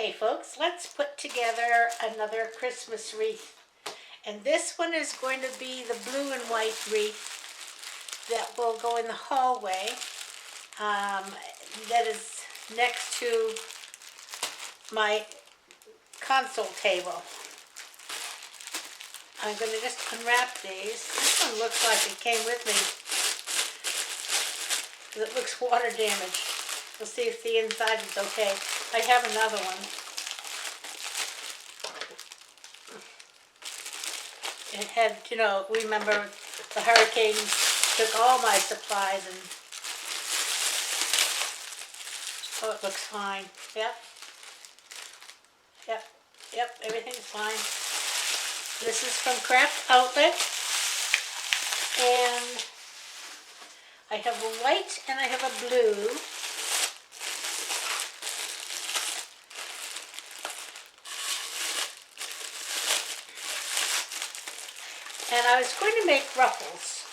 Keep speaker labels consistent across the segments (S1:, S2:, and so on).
S1: Okay, folks, let's put together another Christmas wreath. And this one is going to be the blue and white wreath that will go in the hallway that is next to my console table. I'm going to just unwrap these. This one looks like it came with me because it looks water damaged. We'll see if the inside is okay. I have another one. It had, remember the hurricanes took all my supplies and, oh, it looks fine. Yep, everything's fine. This is from Craft Outlet, and I have a white and I have a blue. And I was going to make ruffles,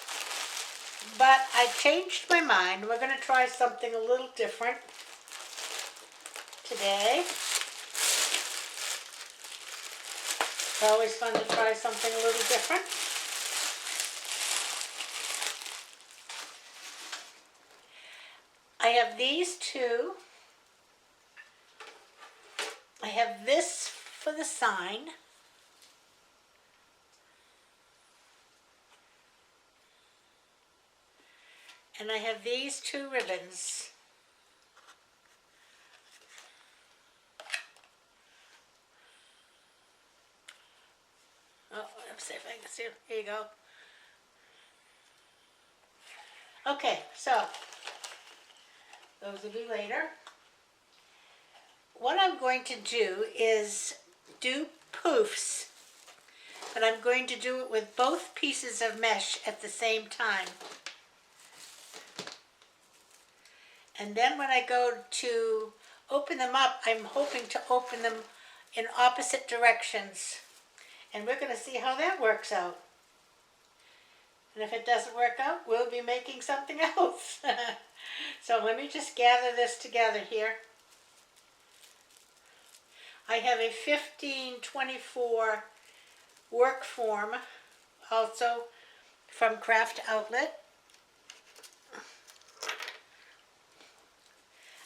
S1: but I changed my mind. We're going to try something a little different today. It's always fun to try something a little different. I have these two. I have this for the sign. And I have these two ribbons. Oh, let's see if I can see it. Here you go. Okay, so those will be later. What I'm going to do is do poofs, but I'm going to do it with both pieces of mesh at the same time. And then when I go to open them up, I'm hoping to open them in opposite directions. And we're going to see how that works out. And if it doesn't work out, we'll be making something else. So let me just gather this together here. I have a 1524 work form, also from Craft Outlet.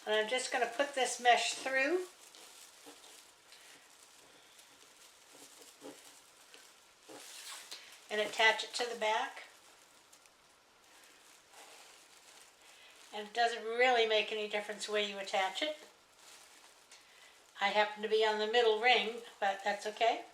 S1: And I'm just going to put this mesh through. And attach it to the back. And it doesn't really make any difference where you attach it. I happen to be on the middle ring, but that's okay.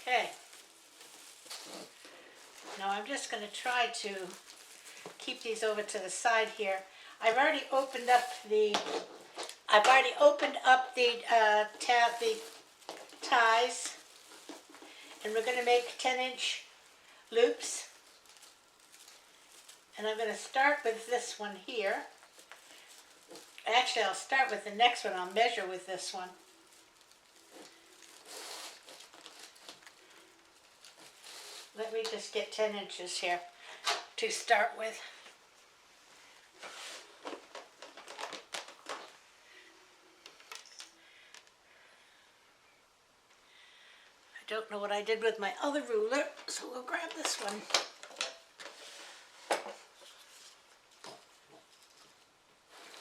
S1: Okay. Now I'm just going to try to keep these over to the side here. I've already opened up the ties, and we're going to make 10-inch loops. And I'm going to start with this one here. Actually, I'll start with the next one. I'll measure with this one. Let me just get 10 inches here to start with. I don't know what I did with my other ruler, so we'll grab this one.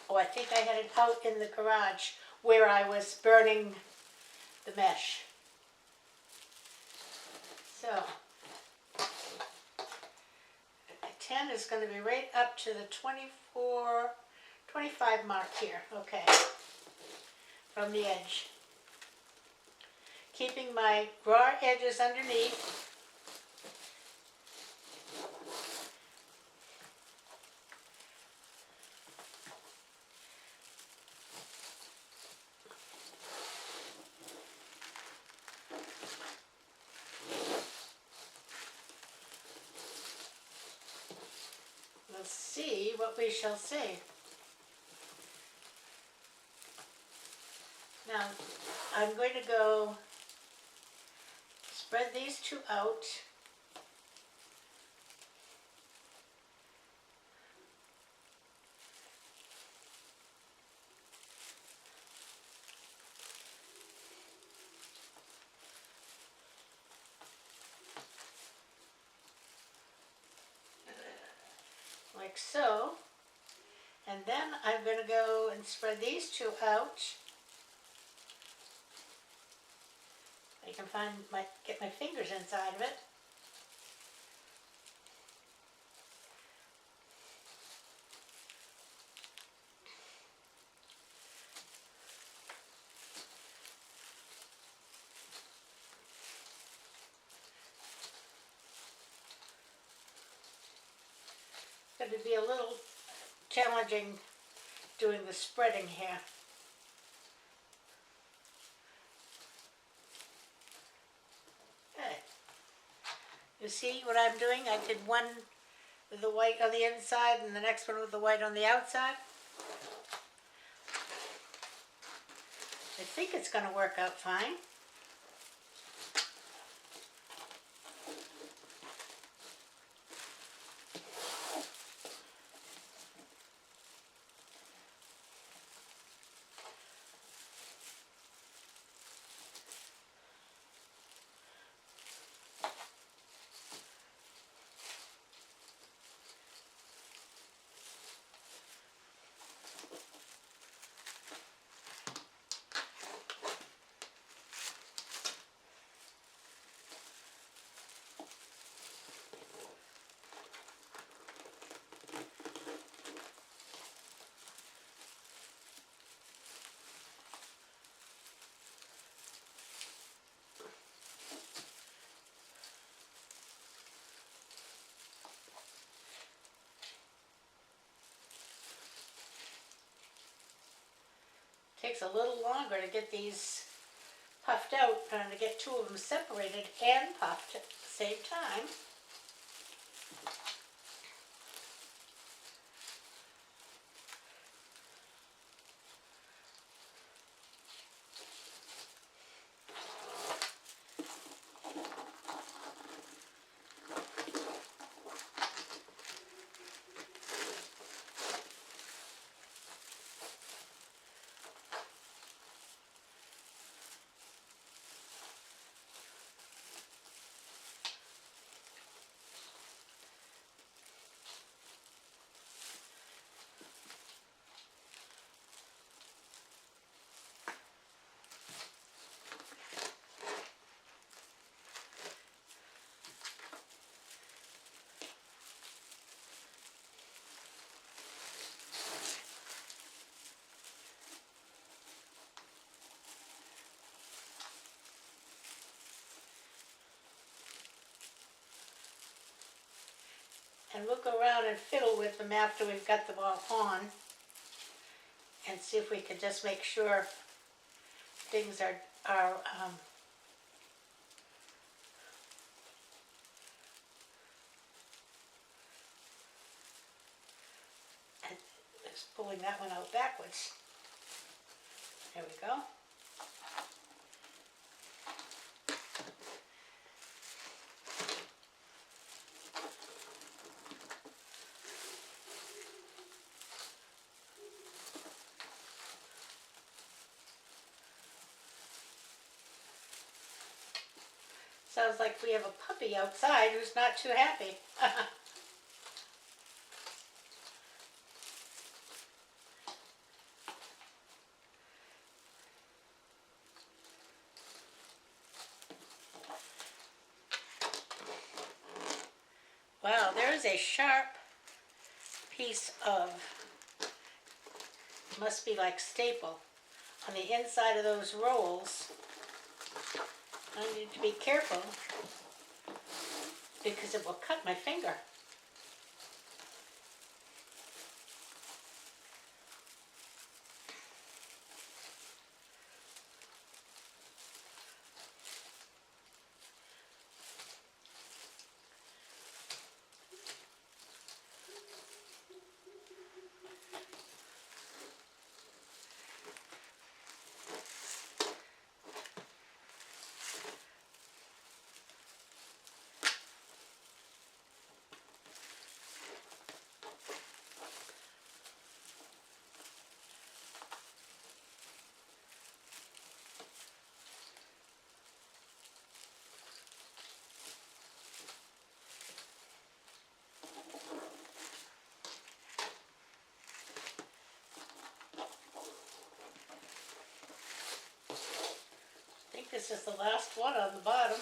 S1: Oh, I think I had it out in the garage where I was burning the mesh. So, 10 is going to be right up to the 25 mark here, okay, from the edge. Keeping my raw edges underneath. Let's see what we shall see. Now, I'm going to go spread these two out. Like so. And then I'm going to go and spread these two out. I can get my fingers inside of it. It's going to be a little challenging doing the spreading here. Okay. You see what I'm doing? I did one with the white on the inside and the next one with the white on the outside. I think it's going to work out fine. Takes a little longer to get these puffed out and to get two of them separated and puffed at the same time. And we'll go around and fiddle with them after we've got them all on and see if we can just make sure things are and just pulling that one out backwards. There we go. Sounds like we have a puppy outside who's not too happy. Wow, there's a sharp piece of, must be like staple, on the inside of those rolls. I need to be careful because it will cut my finger. this is the last one on the bottom.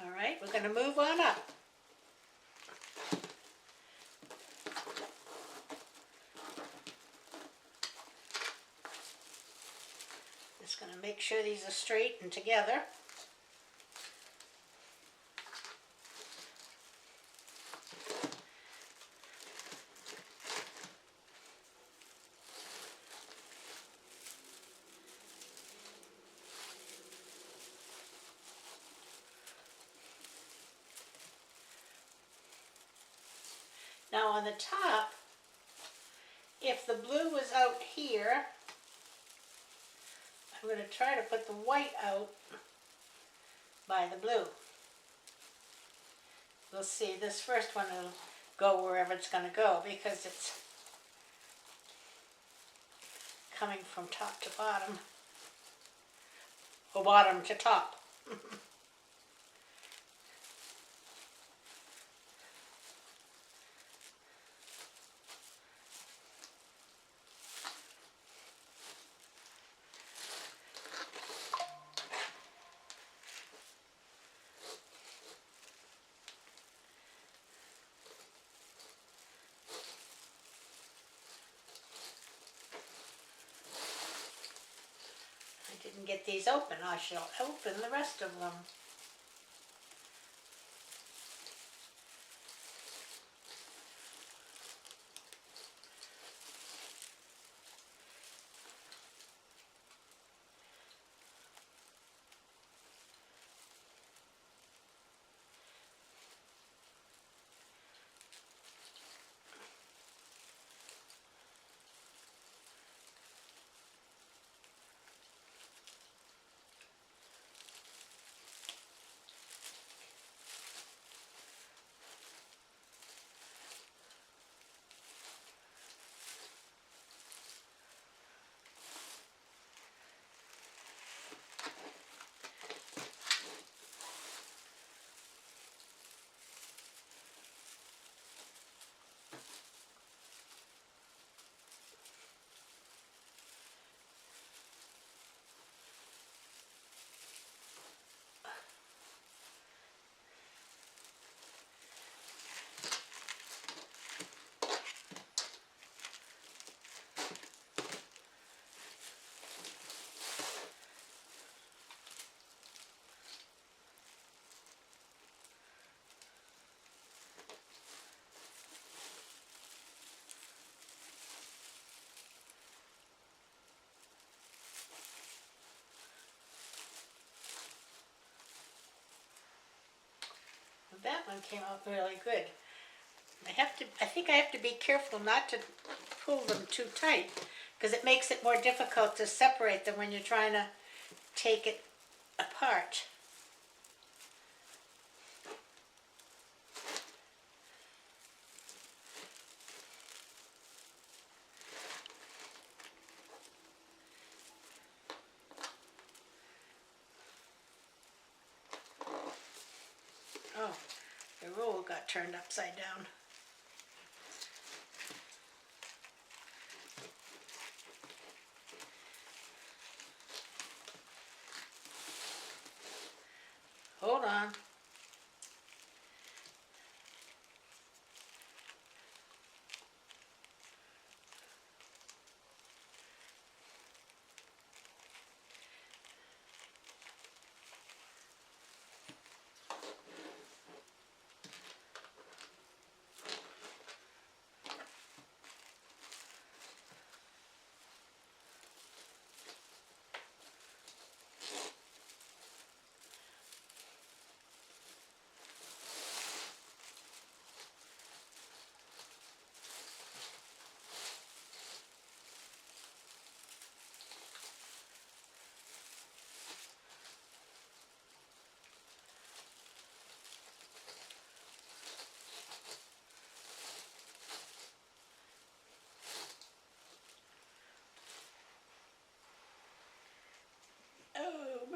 S1: All right, we're going to move on up. Just going to make sure these are straight and together. Now on the top, if the blue was out here, I'm going to try to put the white out by the blue. We'll see, this first one will go wherever it's going to go because it's coming from top to bottom, or bottom to top. I didn't get these open. I shall open the rest of them. That one came out really good. I think I have to be careful not to pull them too tight because it makes it more difficult to separate them when you're trying to take it apart. Oh, the roll got turned upside down. Hold on.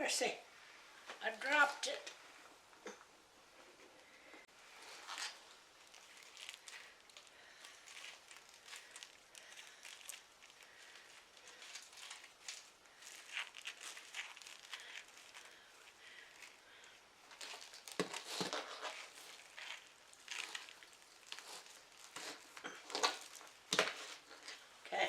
S1: mercy. I dropped it. Okay.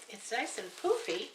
S1: It's nice and poofy.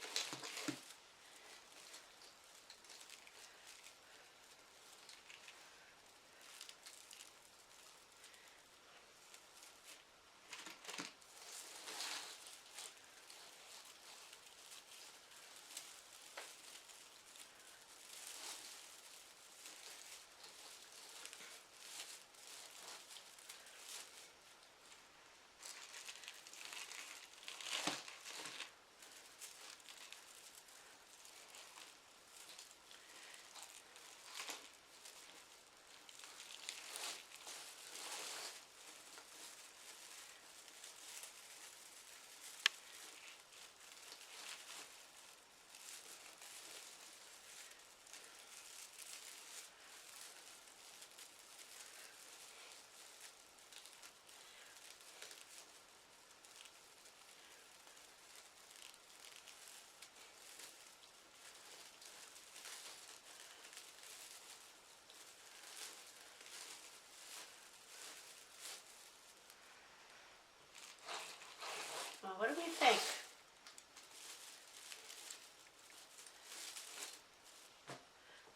S1: Well, what do we think?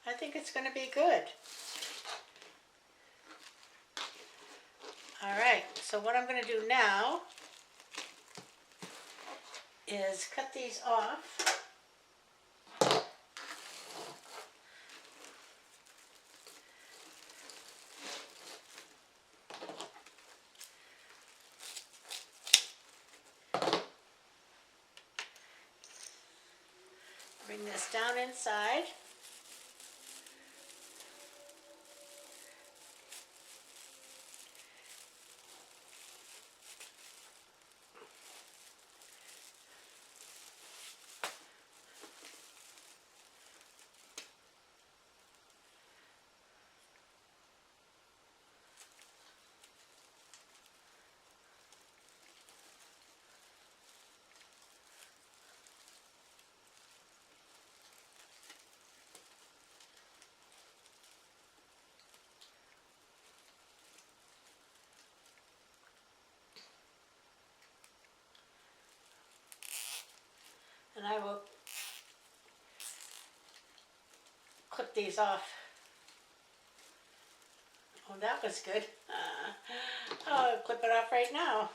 S1: I think it's going to be good. All right, so what I'm going to do now is cut these off. Bring this down inside. And I will clip these off. Oh, that was good. I'll clip it off right now.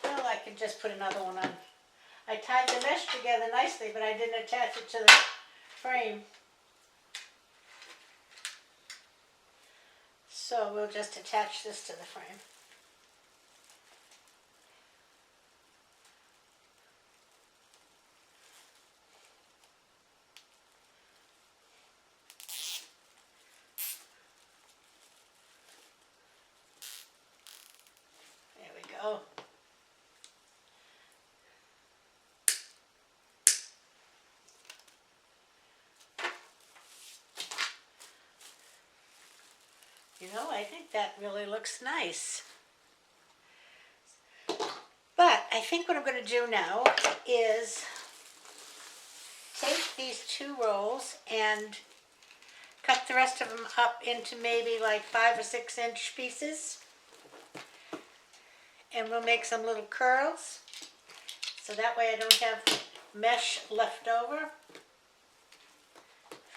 S1: Well, I can just put another one on. I tied the mesh together nicely, but I didn't attach it to the frame. So we'll just attach this to the frame. There we go. You know, I think that really looks nice. But I think what I'm going to do now is take these 2 rolls and cut the rest of them up into maybe like 5 or 6 inch pieces. And we'll make some little curls, so that way I don't have mesh left over.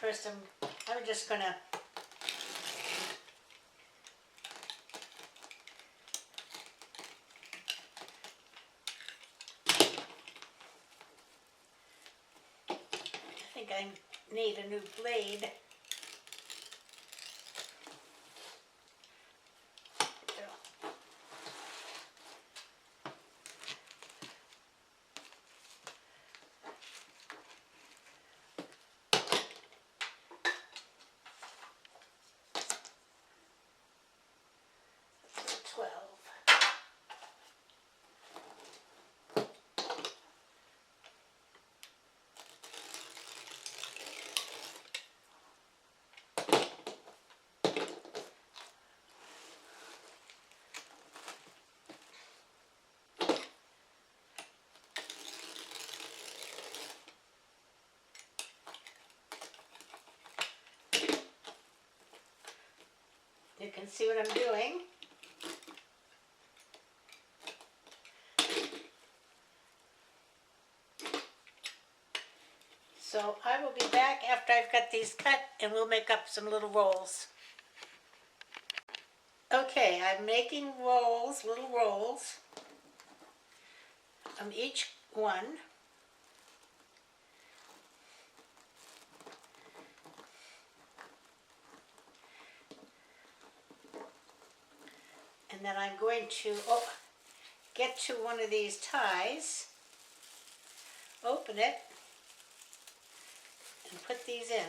S1: First I'm just gonna I think I need a new blade. You can see what I'm doing. So I will be back after I've got these cut and we'll make up some little rolls. Okay, I'm making rolls, little rolls, on each one. And then I'm going to get to one of these ties, open it, and put these in.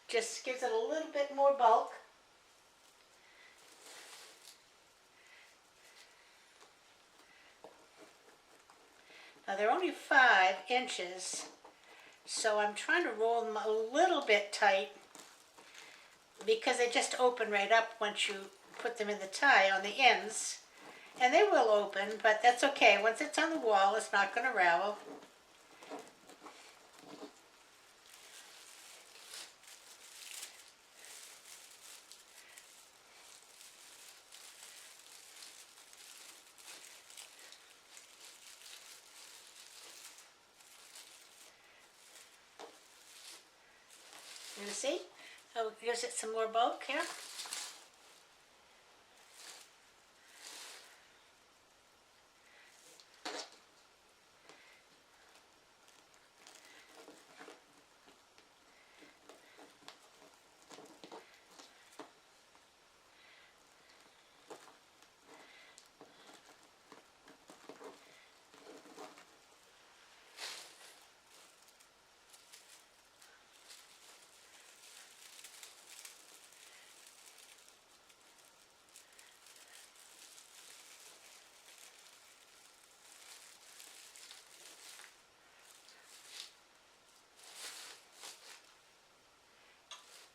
S1: Just gives it a little bit more bulk. Now they're only 5 inches, so I'm trying to roll them a little bit tight because they just open right up once you put them in the tie on the ends. And they will open, but that's okay. Once it's on the wall, it's not going to ravel. You see? Oh, gives it some more bulk here.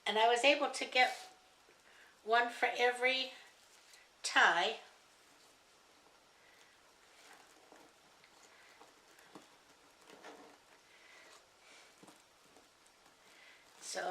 S1: And I was able to get one for every tie. So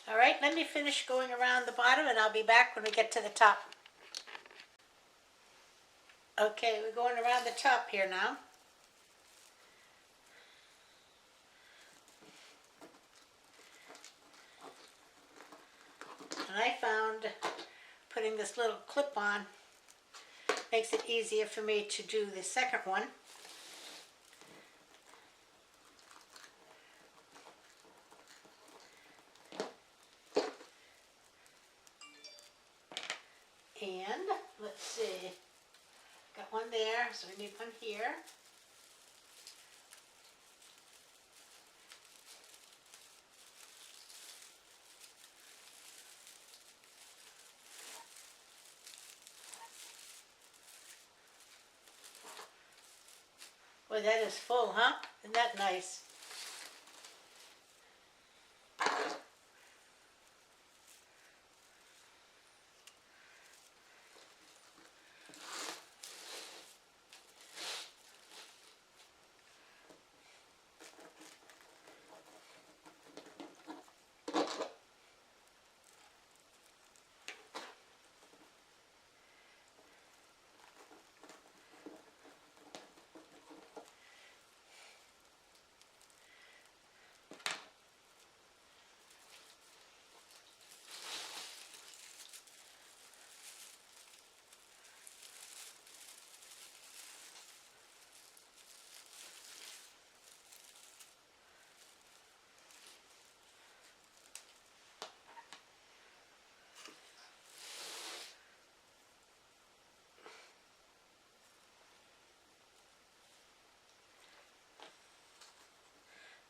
S1: all right, let me finish going around the bottom and I'll be back when we get to the top. Okay, we're going around the top here now. And I found putting this little clip on makes it easier for me to do the second one. And let's one there, so we need one here. Boy, that is full, huh? Isn't that nice?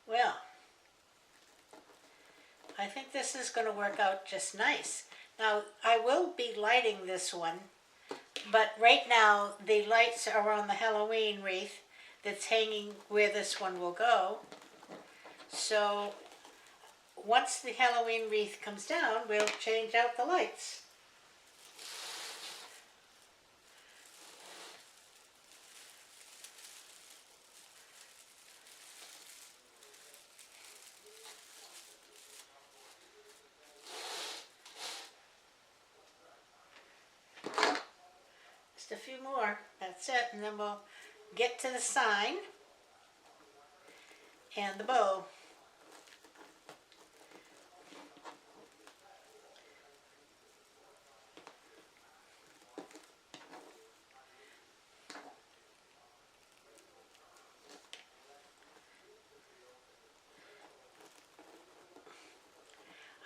S1: Well, I think this is going to work out just nice. Now, I will be lighting this one, but right now the lights are on the Halloween wreath that's hanging where this one will go. So once the Halloween wreath comes down, we'll change out the lights. Just a few more, that's it, and then we'll get to the sign and the bow.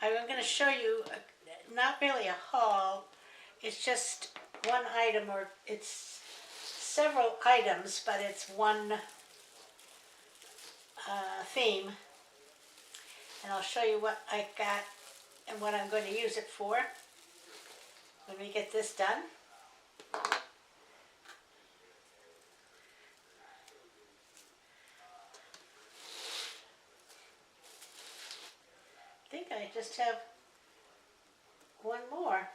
S1: I'm going to show you, not really a haul, it's just one item, or it's several items, but it's one theme. And I'll show you what I got and what I'm going to use it for when we get this done. I think I just have one more.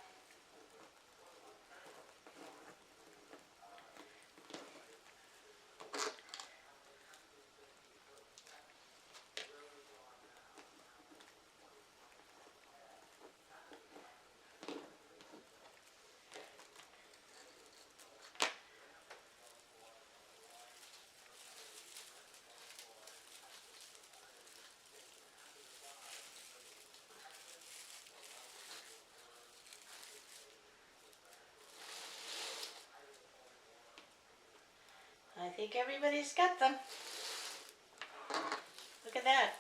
S1: I think everybody's got them. Look at that.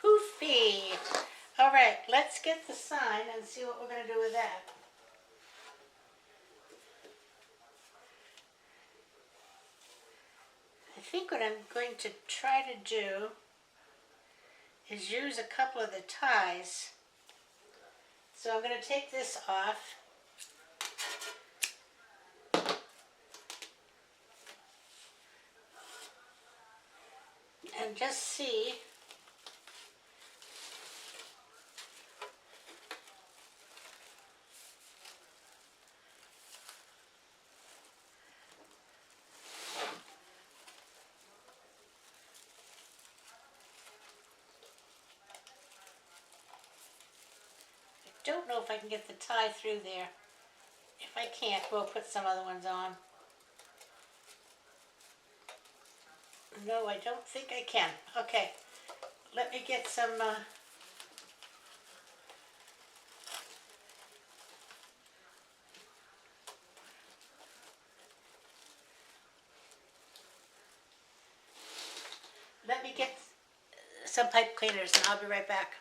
S1: Poofy. All right, let's get the sign and see what we're going to do with that. I think what I'm going to try to do is use a couple of the ties. So I'm going to take this off. And just see I don't know if I can get the tie through there. If I can't, we'll put some other ones on. No, I don't think I can. Okay, let me get some let me get some pipe cleaners and I'll be right back.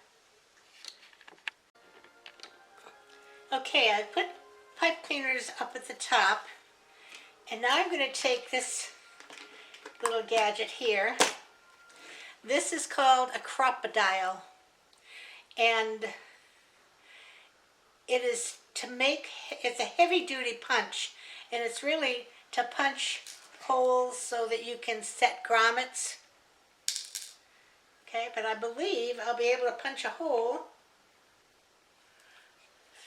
S1: Okay, I put pipe cleaners up at the top. And now I'm going to take this little gadget here. This is called a crocodile. And it is to make, it's a heavy duty punch. And it's really to punch holes so that you can set grommets. Okay, but I believe I'll be able to punch a hole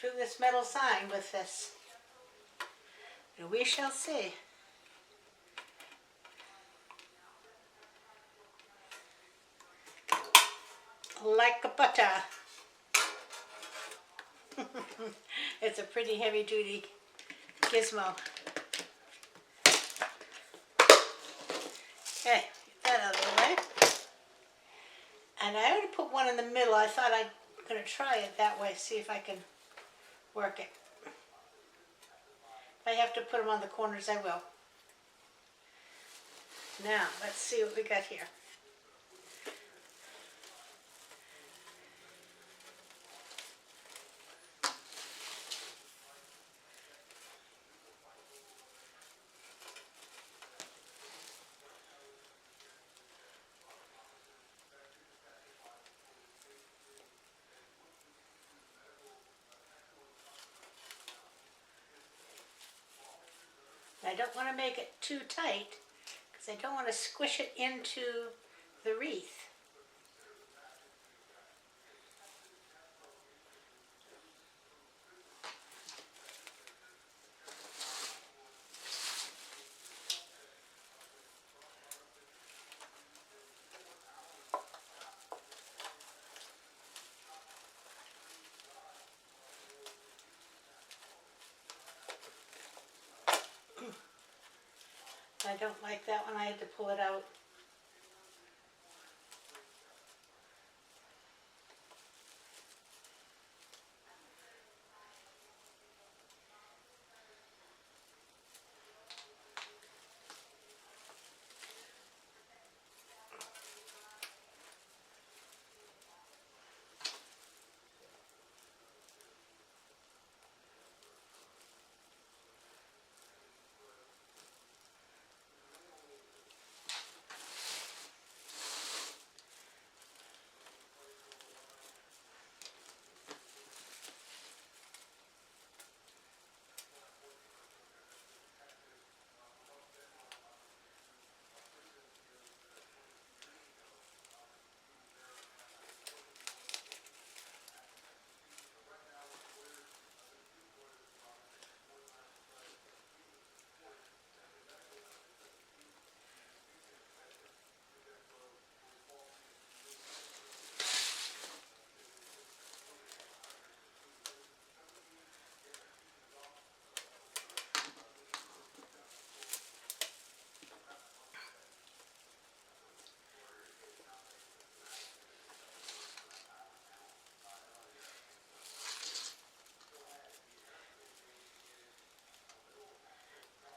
S1: through this metal sign with this. And we shall see. Like a butter. It's a pretty heavy duty gizmo. Okay, get that out of the way. And I already put one in the middle. I thought I'm going to try it that way, see if I can work it. If I have to put them on the corners, I will. Now, let's see what we got here. I don't want to make it too tight because I don't want to squish it into the wreath. I don't like that one. I had to pull it out.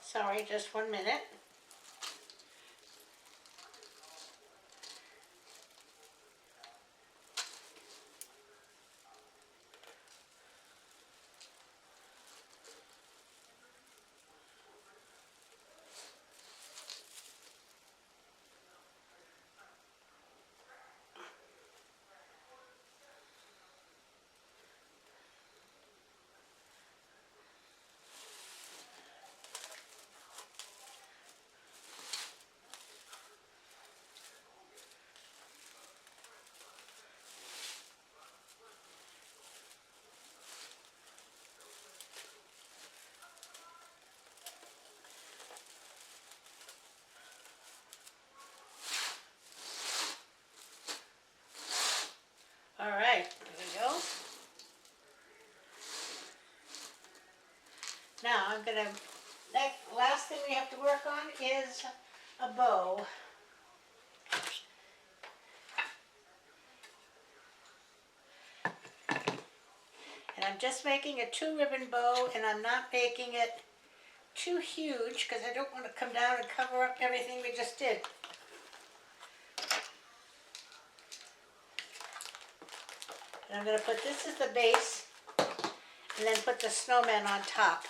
S1: Sorry, just 1 minute. All right, there we go. Now I'm gonna, last thing we have to work on is a bow. And I'm just making a 2-ribbon bow, and I'm not making it too huge because I don't want to come down and cover up everything we just did. And I'm going to put this as the base, and and then put the snowman on top.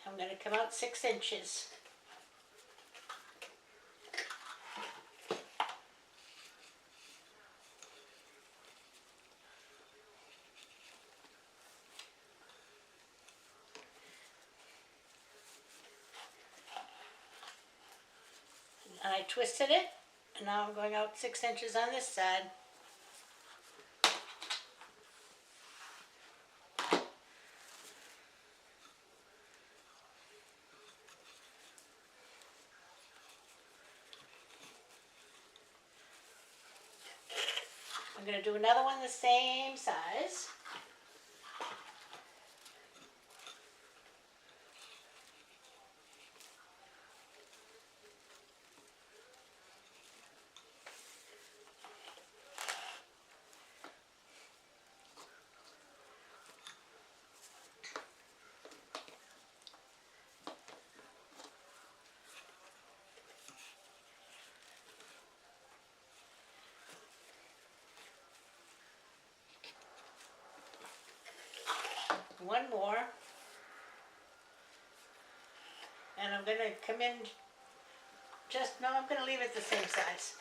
S1: I'm going to come out 6 inches. And I twisted it, and now I'm going out 6 inches on this side. I'm going to do another one the same size. One more. And I'm going to come in no, I'm going to leave it the same size.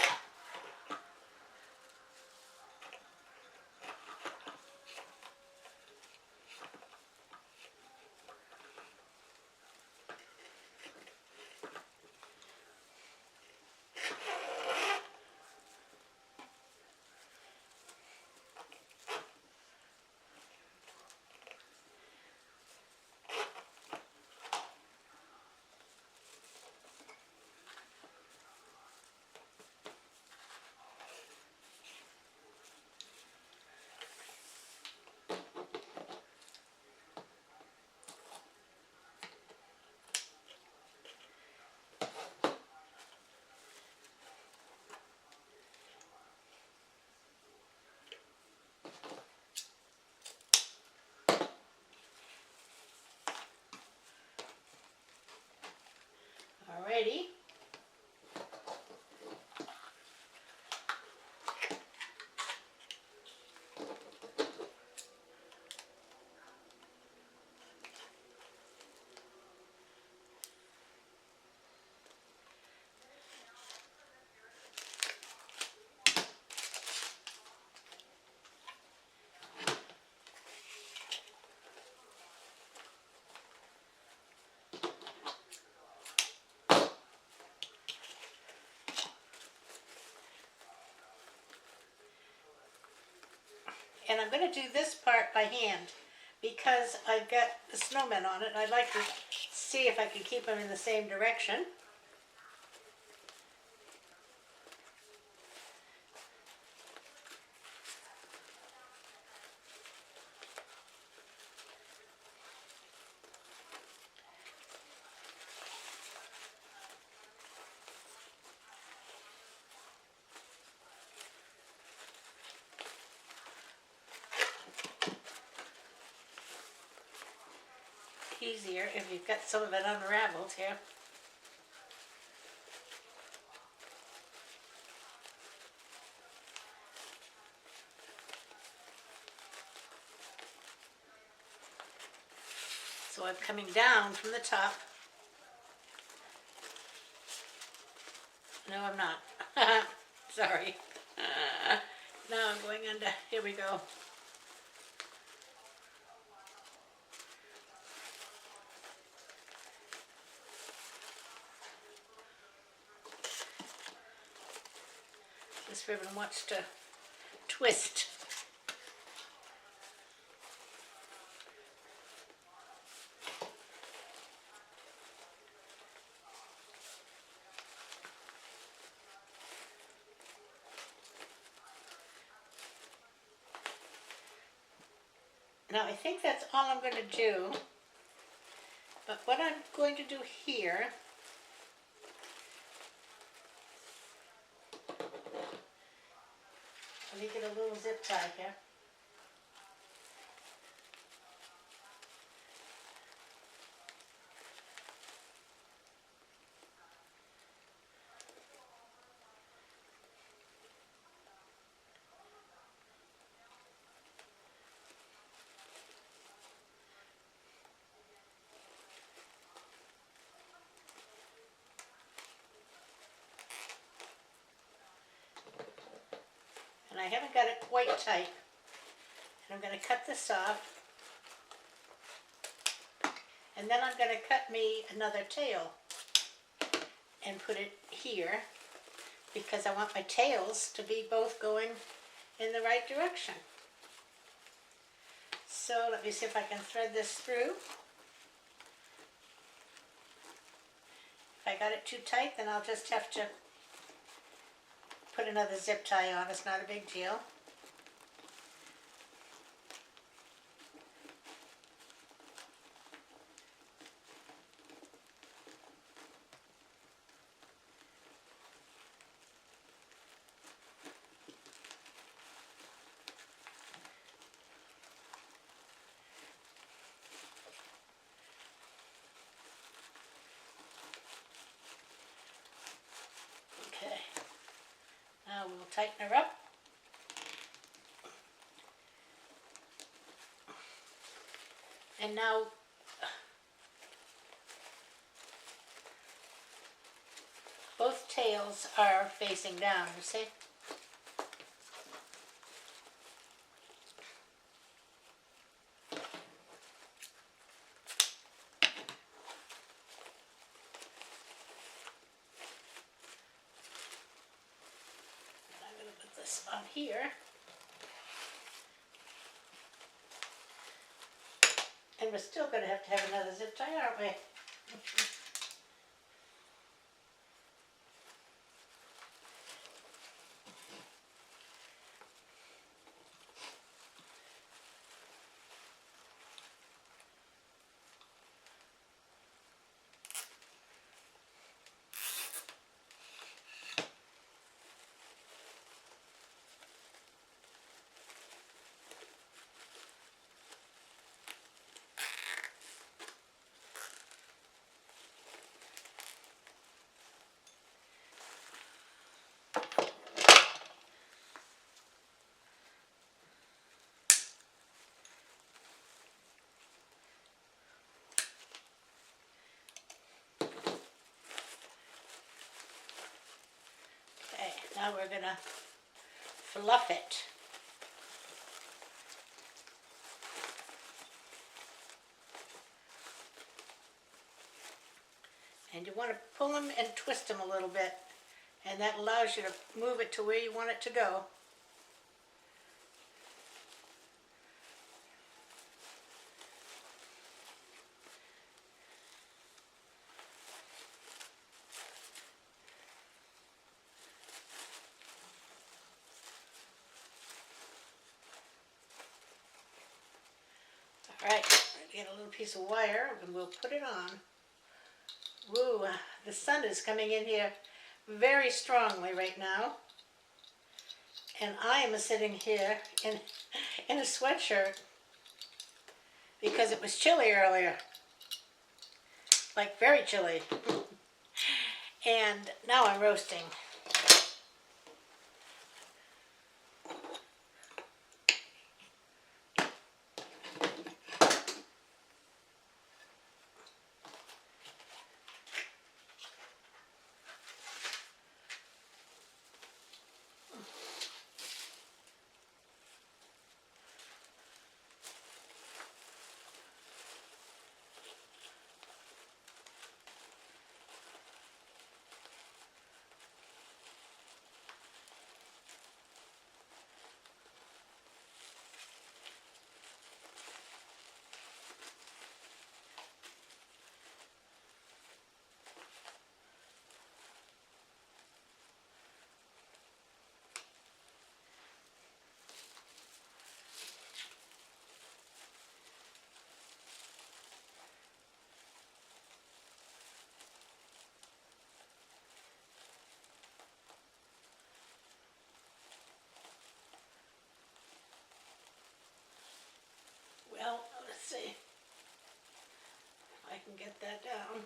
S1: Alrighty. And I'm going to do this part by hand because I've got the snowmen on it. I'd like to see if I can keep them in the same direction. Easier if you've got some of it unraveled here. So I'm coming down from the top. No, I'm not. Sorry. Now I'm going under. Here we go. This ribbon wants to twist. Now I think that's all I'm going to do. But what I'm going to do here, let me get a little zip tie here. And I haven't got it quite tight. And I'm going to cut this off. And then I'm going to cut me another tail and put it here because I want my tails to be both going in the right direction. So let me see if I can thread this through. If I got it too tight, then I'll just have to put another zip tie on. It's not a big deal. Okay. Now we'll tighten her up. And now both tails are facing down, you see? I'm going to put this on here. And we're still going to have another zip tie, aren't we? Okay, now we're going to fluff it. And you want to pull them and twist them a little bit, and that allows you to move it to where you want it to go. All right, get a little piece of wire and we'll put it on. Woo, the sun is coming in here very strongly right now. And I am sitting here in a sweatshirt because it was chilly earlier. Like very chilly. And now I'm roasting. see if I can get that down.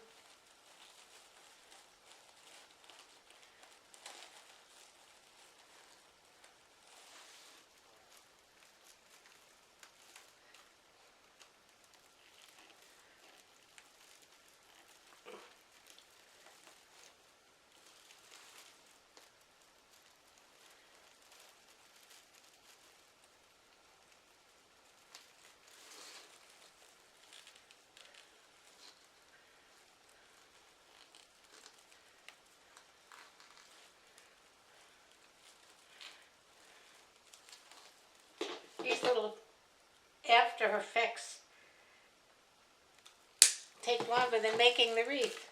S1: These little after effects take longer than making the wreath.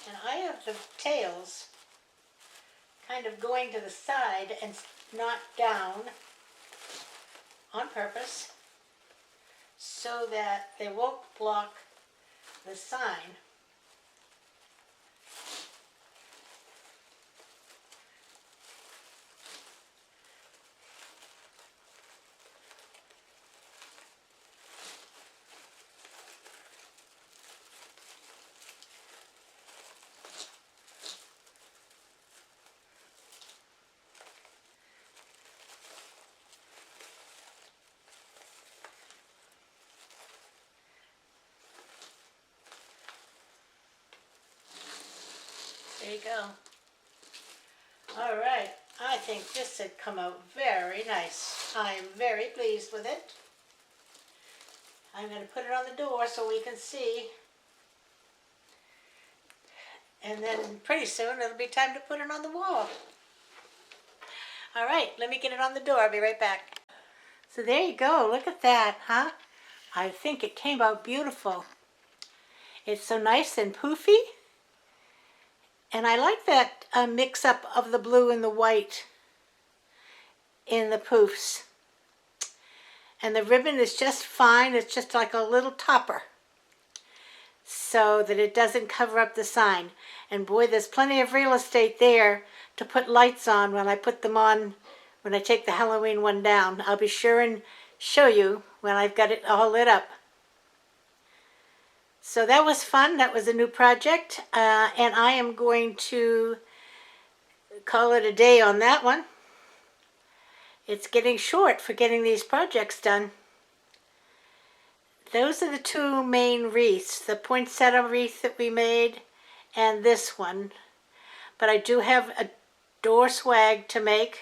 S1: And I have the tails kind of going to the side and not down on purpose so that they won't block the sign. There you go. All right, I think this had come out very nice. I'm very pleased with it. I'm going to put it on the door so we can see. And then pretty soon it'll be time to put it on the wall. All right, let me get it on the door. I'll be right back. So there you go. Look at that, huh? I think it came out beautiful. It's so nice and poofy. And I like that mix-up of the blue and the white in the poofs. And the ribbon is just fine. It's just like a little topper so that it doesn't cover up the sign. And boy, there's plenty of real estate there to put lights on when I put them on, when I take the Halloween one down. I'll be sure and show you when I've got it all lit up. So that was fun. That was a new project. And I am going to call it a day on that one. It's getting short for getting these projects done. Those are the two main wreaths, the poinsettia wreath that we made and this one. But I do have a door swag to make,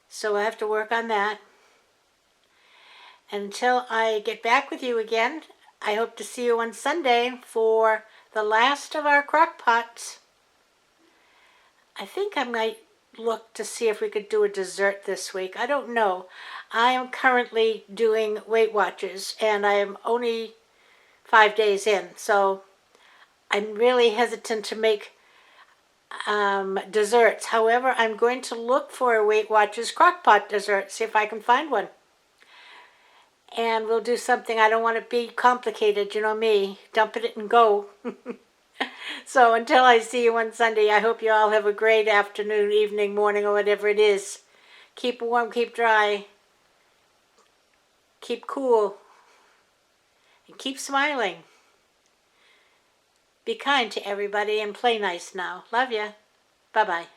S1: so I have to work on that. And until I get back with you again, I hope to see you on Sunday for the last of our crock pots. I think I might look to see if we could do a dessert this week. I don't know. I am currently doing Weight Watchers and I am only 5 days in, so I'm really hesitant to make desserts. However, I'm going to look for a Weight Watchers crock pot dessert, see if I can find one. And we'll do something. I don't want to be complicated, you know me. Dump it and go. So until I see you on Sunday, I hope you all have a great afternoon, evening, morning, or whatever it is. Keep warm, keep dry, keep cool, and keep smiling. Be kind to everybody and play nice now. Love ya. Bye-bye.